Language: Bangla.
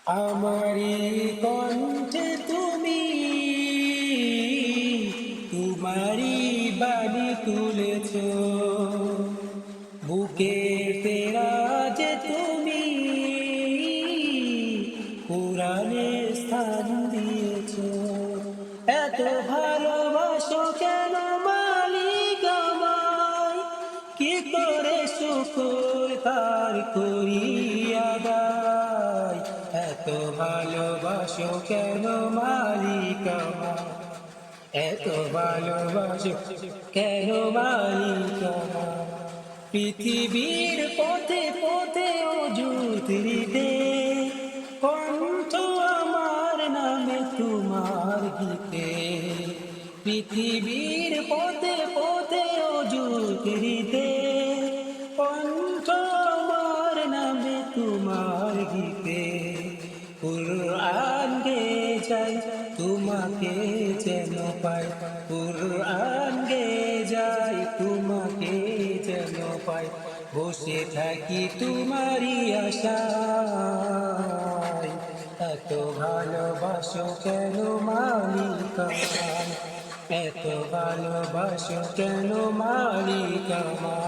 আমারি কণ্ঠে তুমি তোমারি বাণী তুলেছ, বুকের তেরাজে তুমি পুরাণে স্থান দিয়েছ। এত ভালোবাসো কেন মালিক আমায়, কি করে শুকর তার করি আদায়। এত ভালোবাসো কেন মালিক আমায়, এত ভালোবাসো কেন মালিক আমায়। পৃথিবীর পথে পথে অযুত হৃদে কণ্ঠ আমার নামে তোমার গীতে। পৃথিবীর পথে পথে অযুত হৃদে কণ্ঠ আমার নামে তোমার গীতে। কুরআন গে যাই তোমাকে যেন পাই, কুরআন গে যাই তোমাকে যেন পাই। বসে থাকি তোমারই আশায়, এত ভালোবাসো কেন মালিক আমায়, এত ভালোবাসো কেন মালিক আমায়।